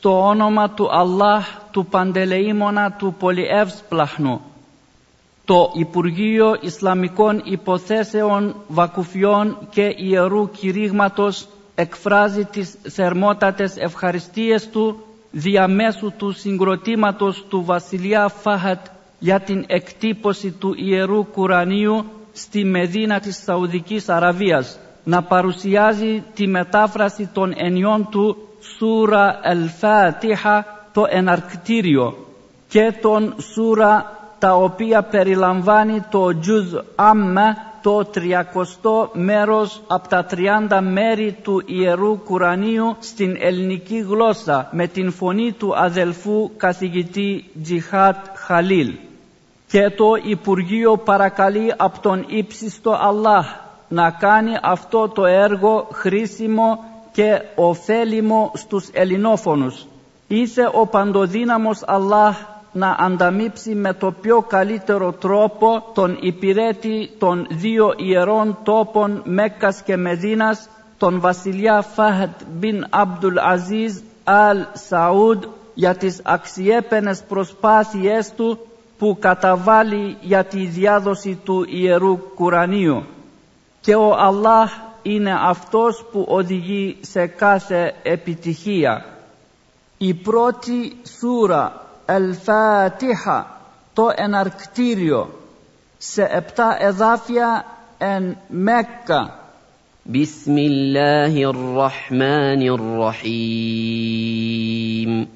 Στο όνομα του Allah, του Παντελεήμονα, του Πολυεύσπλαχνου. Το Υπουργείο Ισλαμικών Υποθέσεων, Βακουφιών και Ιερού Κηρύγματος εκφράζει τις θερμότατες ευχαριστίες του διαμέσου του συγκροτήματος του βασιλιά Φαχαντ για την εκτύπωση του Ιερού Κουρανίου στη Μεδίνα της Σαουδικής Αραβίας, να παρουσιάζει τη μετάφραση των ενιών του Σούρα Al-Fatiha, το εναρκτήριο, και των Σούρα, τα οποία περιλαμβάνει το Τζουζ Amma, το 30ο μέρος από τα 30 μέρη του Ιερού Κουρανίου στην ελληνική γλώσσα, με την φωνή του αδελφού καθηγητή Τζιχάτ Χαλίλ. Και το Υπουργείο παρακαλεί από τον ύψιστο Allah να κάνει αυτό το έργο χρήσιμο και ωφέλιμο στους ελληνόφωνους. Ήθε ο παντοδύναμος Allah να ανταμείψει με το πιο καλύτερο τρόπο τον υπηρέτη των δύο ιερών τόπων Μέκκας και Μεδίνας, τον βασιλιά Φαχαντ μπιν Αμπτουλ Αζίζ Αλ Σαούντ, για τις αξιέπαινες προσπάθειές του που καταβάλει για τη διάδοση του Ιερού Κουρανίου. Και ο Allah είναι αυτός που οδηγεί σε κάθε επιτυχία. Η πρώτη σούρα Al-Fatiha, το εναρκτήριο, σε 7 εδάφια εν Μέκκα. Μπισμillahir-Rahmanir-Rahim.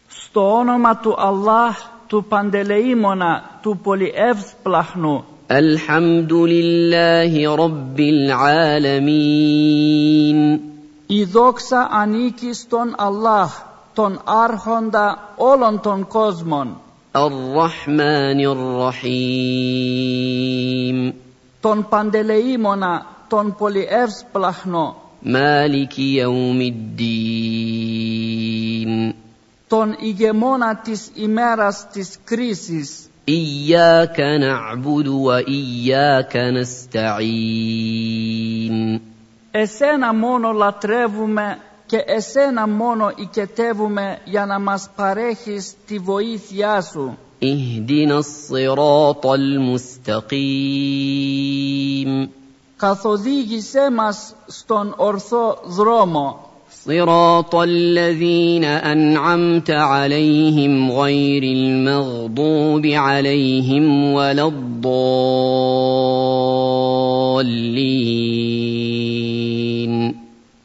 Στο όνομα του Allah, του Παντελεήμονα, του Πολυεύσπλαχνου. Αλχαμδουλιllahi Rabbil Alamin. Η δόξα ανήκει στον Allah, τον άρχοντα όλων των κόσμων. Ar-Rahmanir-Rahim. Τον Παντελεήμονα, τον Πολυεύσπλαχνο. Maliki Yawmiddin. Τον ηγεμόνα της ημέρας της κρίσης. إياك نعبد وإياك نستعين. Εσένα μόνο λατρεύουμε και εσένα μόνο οικετεύουμε για να μας παρέχεις τη βοήθειά σου. اهدنا الصراط المستقيم. Καθοδήγησέ μας στον ορθό δρόμο. صراط الذين أنعمت عليهم غير المغضوب عليهم ولا الضالين.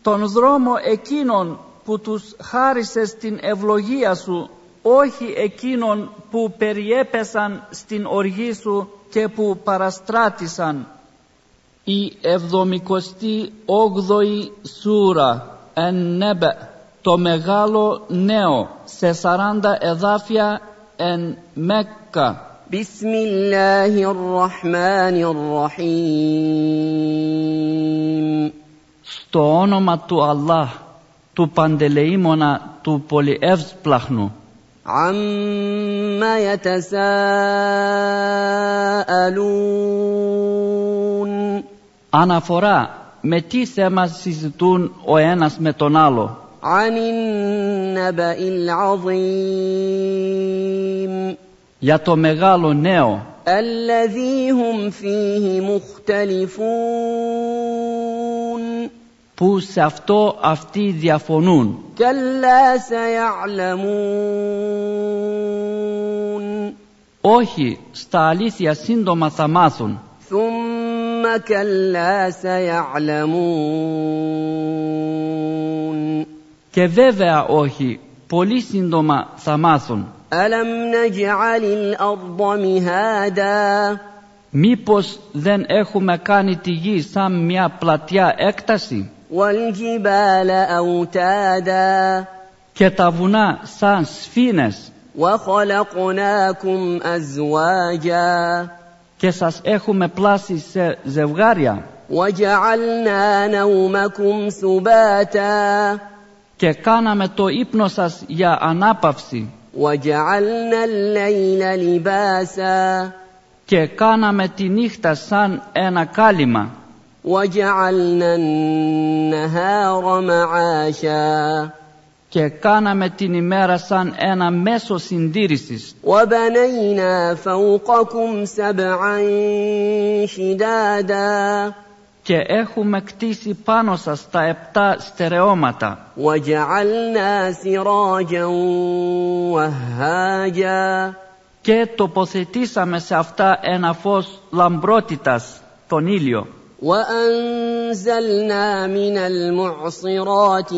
Τον δρόμο εκείνων που τους χάρισες την ευλογία σου, όχι εκείνων που περιέπεσαν στην οργή σου και που παραστράτησαν. Η 78η σούρα Εν-Νεμπε, το μεγάλο νέο, σε 40 εδάφια εν Μέκκα. Μπισμillahir-Rahmanir-Rahim. Στο όνομα του Allah, του Παντελεήμονα, του Πολυεύσπλαχνου. Amma yatasaalun. Αναφορά με τι θέμα συζητούν ο ένας με τον άλλο. Ανιν ναμπα'il αζίμ. Για το μεγάλο νέο. Αλλαδί χουμ φίχι μουχταλιφούν. Που σε αυτό αυτοί διαφωνούν. Καλλά σαϊαλαμούν. Όχι, στα αλήθεια σύντομα θα μάθουν. ثم كلا سيعلمون. Και βέβαια όχι, πολύ σύντομα θα μάθουν. ألم نجعل الأرض مهادا. Μήπως δεν έχουμε κάνει τη γη σαν μια πλατιά έκταση? والجبال أوتادا. Και τα βουνά σαν σφήνες. وخلقناكم أزواجا. Και σας έχουμε πλάσει σε ζευγάρια. وجعلنا نومكم سباتا. Και κάναμε το ύπνο σας για ανάπαυση. وجعلنا الليل لباسا. Και κάναμε τη νύχτα σαν ένα κάλυμα. وجعلنا النهار معاشا. και κάναμε την ημέρα σαν ένα μέσο συντήρησης وبنينا فوقكم سبعا شدادا και έχουμε κτίσει πάνω σας τα 7 στερεώματα وجعلنا سراجا وهاجا και τοποθετήσαμε σε αυτά ένα φως λαμπρότητας, τον ήλιο. وأنزلنا من المعصرات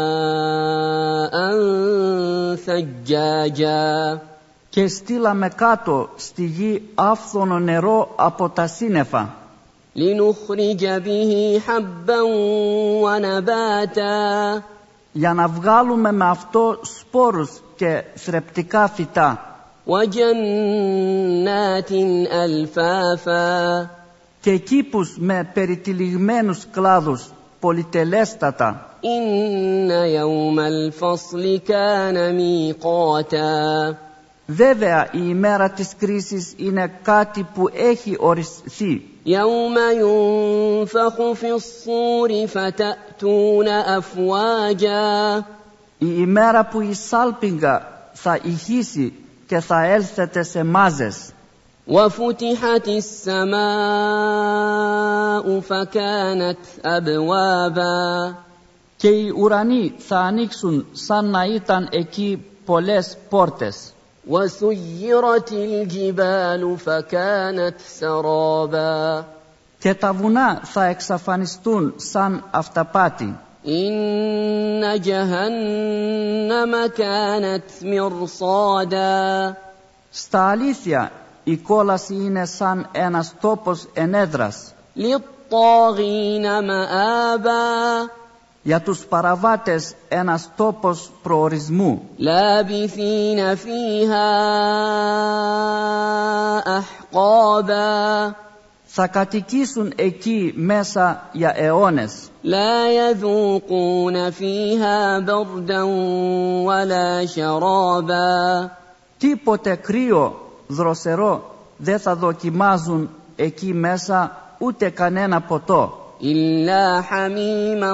ماء ثجاجا Και στείλαμε κάτω στη γη άφθονο νερό από τα σύννεφα لنخرج به حبا ونباتا για να βγάλουμε με αυτό σπόρους και θρεπτικά φυτά وجنات ألفافا και κήπους με περιτυλιγμένους κλάδους πολυτελέστατα. إن يوم الفصل كان ميقاتا Βέβαια η ημέρα της κρίσης είναι κάτι που έχει οριστεί. يوم ينفخ في الصور فتأتون أفواجا Η ημέρα που η σάλπιγγα θα ηχήσει και θα έλθετε σε μάζες. وفتحت السماء فكانت أبوابا Και οι ουρανοί θα ανοίξουν σαν να ήταν εκεί πολλές πόρτες. وسيرت الجبال فكانت سرابا Και τα βουνά θα εξαφανιστούν σαν αυταπάτη. إن جهنم كانت مرصادا Στα αλήθεια η κόλαση είναι σαν ένας τόπος ενέδρας للطاغين مآبا για τους παραβάτες, ένας τόπος προορισμού. لابثين فيها أحقابا Θα κατοικήσουν εκεί μέσα για αιώνες. لا يذوقون فيها بردا ولا شرابا Τίποτε κρύο, δροσερό δεν θα δοκιμάζουν εκεί μέσα, ούτε κανένα ποτό. إلا حميما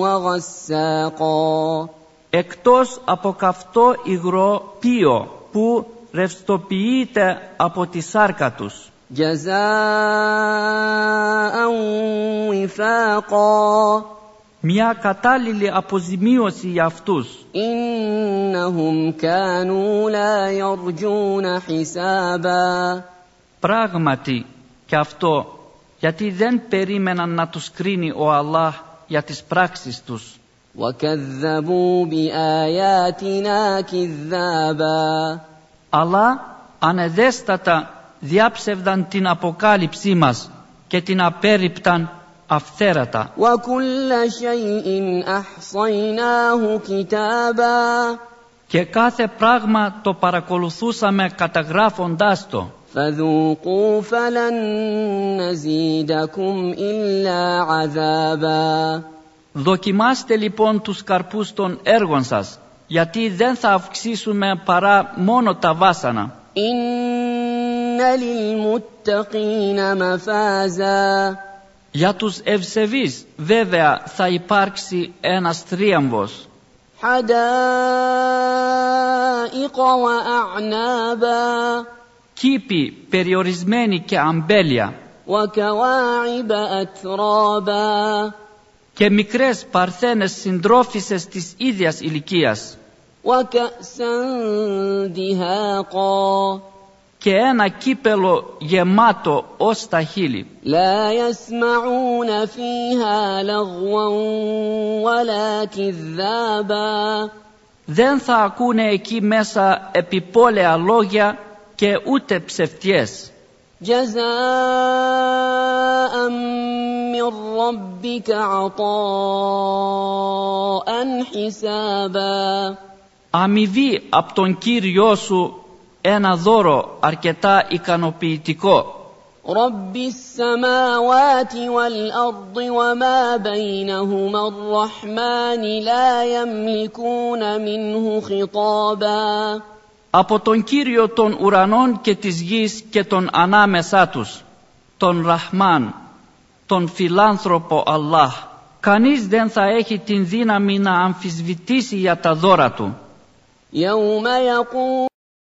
وغساقا Εκτός από καυτό υγρό πίο που ρευστοποιείται από τη σάρκα τους. جزاء وفاقا Μια κατάλληλη αποζημίωση για αυτούς. إنهم كانوا لا يرجون حسابا Πράγματι και αυτό, γιατί δεν περίμεναν να τους κρίνει ο Αλλάχ για τις πράξεις τους. وكذبوا بآياتنا كذابا Αλλά ανεδέστατα διάψευδαν την αποκάλυψή μας και την απέρριπταν αυθέρατα. وكل شيء أحصيناه كتابا Και κάθε πράγμα το παρακολουθούσαμε καταγράφοντάς το. فذوقوا فلن نزيدكم إلا عذابا Δοκιμάστε λοιπόν τους καρπούς των έργων σας, γιατί δεν θα αυξήσουμε παρά μόνο τα βάσανα. إن للمتقين مفازا Για τους ευσεβείς βέβαια θα υπάρξει ένας θρίαμβος. حدائق وأعنابا Κήποι περιορισμένοι και αμπέλια وكواعب أترابا και μικρές παρθένες συντρόφισσες της ίδιας ηλικίας وكأسا دهاقا και ένα κύπελο γεμάτο ως τα χείλη. لا يسمعون فيها لغوا ولا كذابا Δεν θα ακούνε εκεί μέσα επιπόλαια λόγια και ούτε ψευτιές. جزاء من ربك عطاء حسابا Αμοιβή από τον Κύριό σου, ένα δώρο αρκετά ικανοποιητικό. رب السماوات والأرض وما بينهما الرحمن لا يملكون منه خطابا Από τον Κύριο των ουρανών και της γης και των ανάμεσά τους, τον Ραχμάν, τον φιλάνθρωπο Αλλάχ, Κανείς δεν θα έχει την δύναμη να αμφισβητήσει για τα δώρα του.